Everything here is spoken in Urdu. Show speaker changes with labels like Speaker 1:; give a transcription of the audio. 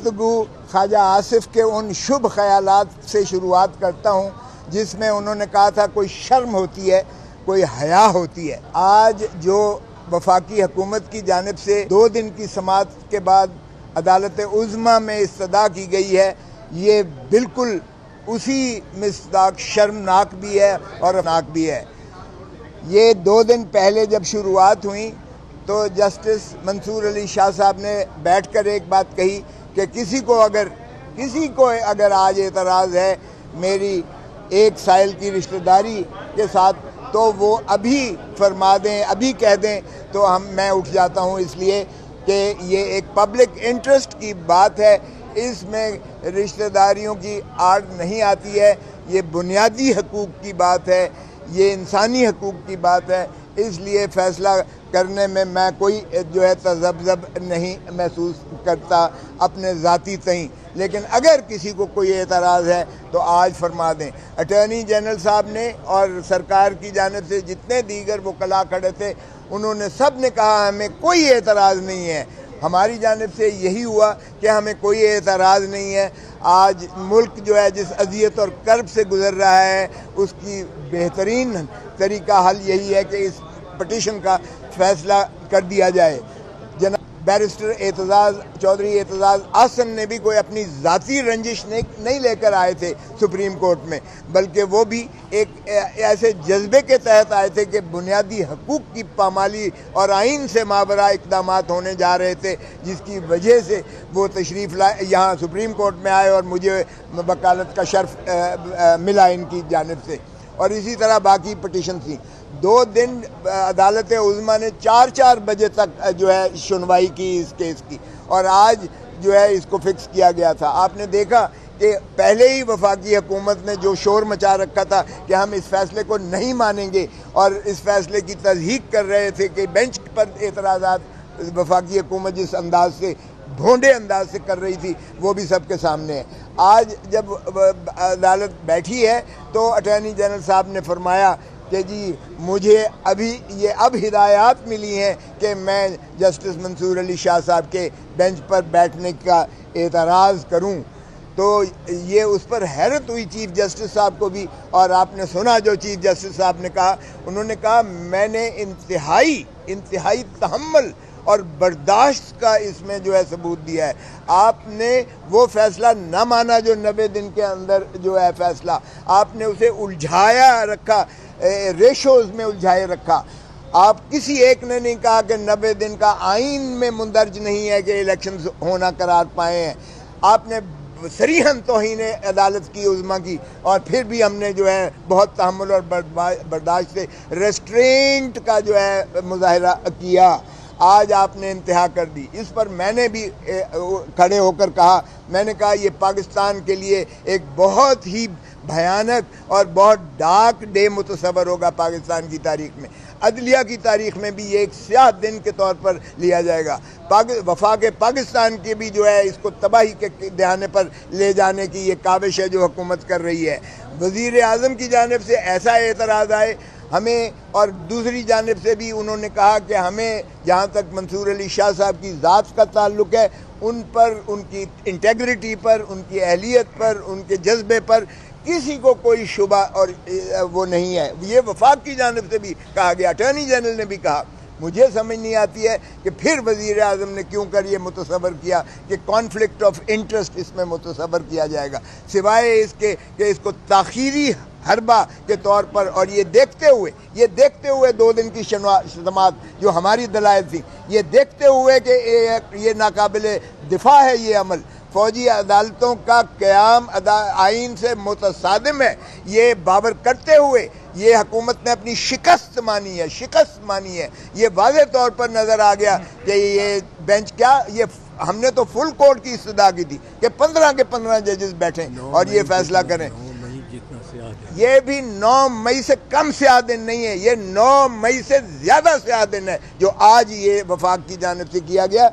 Speaker 1: گفتگو خواجہ آصف کے ان شبھ خیالات سے شروعات کرتا ہوں جس میں انہوں نے کہا تھا کوئی شرم ہوتی ہے، کوئی حیا ہوتی ہے۔ آج جو وفاقی حکومت کی جانب سے 2 دن کی سماعت کے بعد عدالت عظمیٰ میں استدعا کی گئی ہے، یہ بالکل اسی مصداق شرمناک بھی ہے اور ناک بھی ہے۔ یہ 2 دن پہلے جب شروعات ہوئی تو جسٹس منصور علی شاہ صاحب نے بیٹھ کر ایک بات کہی کہ کسی کو اگر آج اعتراض ہے میری ایک سائل کی رشتہ داری کے ساتھ تو وہ ابھی فرما دیں، ابھی کہہ دیں تو میں اٹھ جاتا ہوں، اس لیے کہ یہ ایک پبلک انٹرسٹ کی بات ہے، اس میں رشتہ داریوں کی آڑ نہیں آتی ہے، یہ بنیادی حقوق کی بات ہے، یہ انسانی حقوق کی بات ہے، اس لیے فیصلہ کرنے میں میں کوئی تذبذب نہیں محسوس کرتا اپنے ذاتی تئیں، لیکن اگر کسی کو کوئی اعتراض ہے تو آج فرما دیں۔ اٹارنی جنرل صاحب نے اور سرکار کی جانب سے جتنے دیگر وکلاء کھڑے تھے انہوں نے سب نے کہا ہمیں کوئی اعتراض نہیں ہے۔ ہماری جانب سے یہی ہوا کہ ہمیں کوئی اعتراض نہیں ہے۔ آج ملک جو ہے جس اذیت اور کرب سے گزر رہا ہے اس کی بہترین طریقہ حل یہی ہے کہ اس پٹیشن کا فیصلہ کر دیا جائے۔ جناب بیرسٹر چودھری اعتزاز احسن نے بھی کوئی اپنی ذاتی رنجش نہیں لے کر آئے تھے سپریم کورٹ میں، بلکہ وہ بھی ایک ایسے جذبے کے تحت آئے تھے کہ بنیادی حقوق کی پامالی اور آئین سے مابرہ اقدامات ہونے جا رہے تھے، جس کی وجہ سے وہ تشریف لائے یہاں سپریم کورٹ میں آئے اور مجھے وکالت کا شرف ملا ان کی جانب سے، اور اسی طرح باقی پٹیشن تھیں۔ 2 دن عدالت عظمیٰ نے 4 بجے تک جو ہے سنوائی کی اس کیس کی، اور آج جو ہے اس کو فکس کیا گیا تھا۔ آپ نے دیکھا کہ پہلے ہی وفاقی حکومت نے جو شور مچا رکھا تھا کہ ہم اس فیصلے کو نہیں مانیں گے اور اس فیصلے کی تصحیح کر رہے تھے کہ بینچ پر اعتراضات وفاقی حکومت جس انداز سے بھونڈے انداز سے کر رہی تھی وہ بھی سب کے سامنے ہے۔ آج جب عدالت بیٹھی ہے تو اٹارنی جنرل صاحب نے فرمایا کہ جی مجھے اب ہدایات ملی ہیں کہ میں جسٹس منصور علی شاہ صاحب کے بینچ پر بیٹھنے کا اعتراض کروں، تو یہ اس پر حیرت ہوئی چیف جسٹس صاحب کو بھی، اور آپ نے سنا جو چیف جسٹس صاحب نے کہا، انہوں نے کہا میں نے انتہائی تحمل اور برداشت کا اس میں جو ہے ثبوت دیا ہے۔ آپ نے وہ فیصلہ نہ مانا جو 90 دن کے اندر جو ہے فیصلہ، آپ نے اسے الجھایا رکھا، ریشوز میں الجھائے رکھا۔ آپ کسی ایک نے نہیں کہا کہ 90 دن کا آئین میں مندرج نہیں ہے کہ الیکشنز ہونا قرار پائے ہیں۔ آپ نے صریحاً توہین عدالت کی عظمیٰ کی، اور پھر بھی ہم نے جو ہے بہت تحمل اور برداشت سے ریسٹرینٹ کا جو ہے مظاہرہ کیا۔ آج آپ نے انتہا کر دی۔ اس پر میں نے بھی کھڑے ہو کر کہا، میں نے کہا یہ پاکستان کے لیے ایک بہت ہی بھیانک اور بہت ڈارک ڈے متصور ہوگا پاکستان کی تاریخ میں، عدلیہ کی تاریخ میں بھی یہ ایک سیاہ دن کے طور پر لیا جائے گا۔ وفاق پاکستان کی بھی جو ہے اس کو تباہی کے دہانے پر لے جانے کی یہ کاوش ہے جو حکومت کر رہی ہے۔ وزیر اعظم کی جانب سے ایسا اعتراض آئے ہمیں، اور دوسری جانب سے بھی انہوں نے کہا کہ ہمیں جہاں تک منصور علی شاہ صاحب کی ذات کا تعلق ہے ان پر، ان کی انٹیگریٹی پر، ان کی اہلیت پر، ان کے جذبے پر کسی کو کوئی شبہ اور وہ نہیں ہے۔ یہ وفاق کی جانب سے بھی کہا گیا، اٹارنی جنرل نے بھی کہا۔ مجھے سمجھ نہیں آتی ہے کہ پھر وزیر اعظم نے کیوں کر یہ متصور کیا کہ کانفلکٹ آف انٹرسٹ اس میں متصور کیا جائے گا، سوائے اس کے کہ اس کو تاخیری حربہ کے طور پر، اور یہ دیکھتے ہوئے 2 دن کی سماعت جو ہماری دلائل تھی، یہ دیکھتے ہوئے کہ یہ ناقابل دفاع ہے یہ عمل، فوجی عدالتوں کا قیام آئین سے متصادم ہے، یہ باور کرتے ہوئے یہ حکومت نے اپنی شکست مانی ہے۔ یہ واضح طور پر نظر آ گیا کہ یہ بینچ یہ ہم نے تو فل کورٹ کی استدعا کی تھی کہ 15 کے 15 ججز بیٹھیں اور یہ فیصلہ کریں۔ یہ بھی 9 مئی سے کم سیاہ دن نہیں ہے، یہ 9 مئی سے زیادہ سیاہ دن ہے جو آج یہ وفاق کی جانب سے کیا گیا۔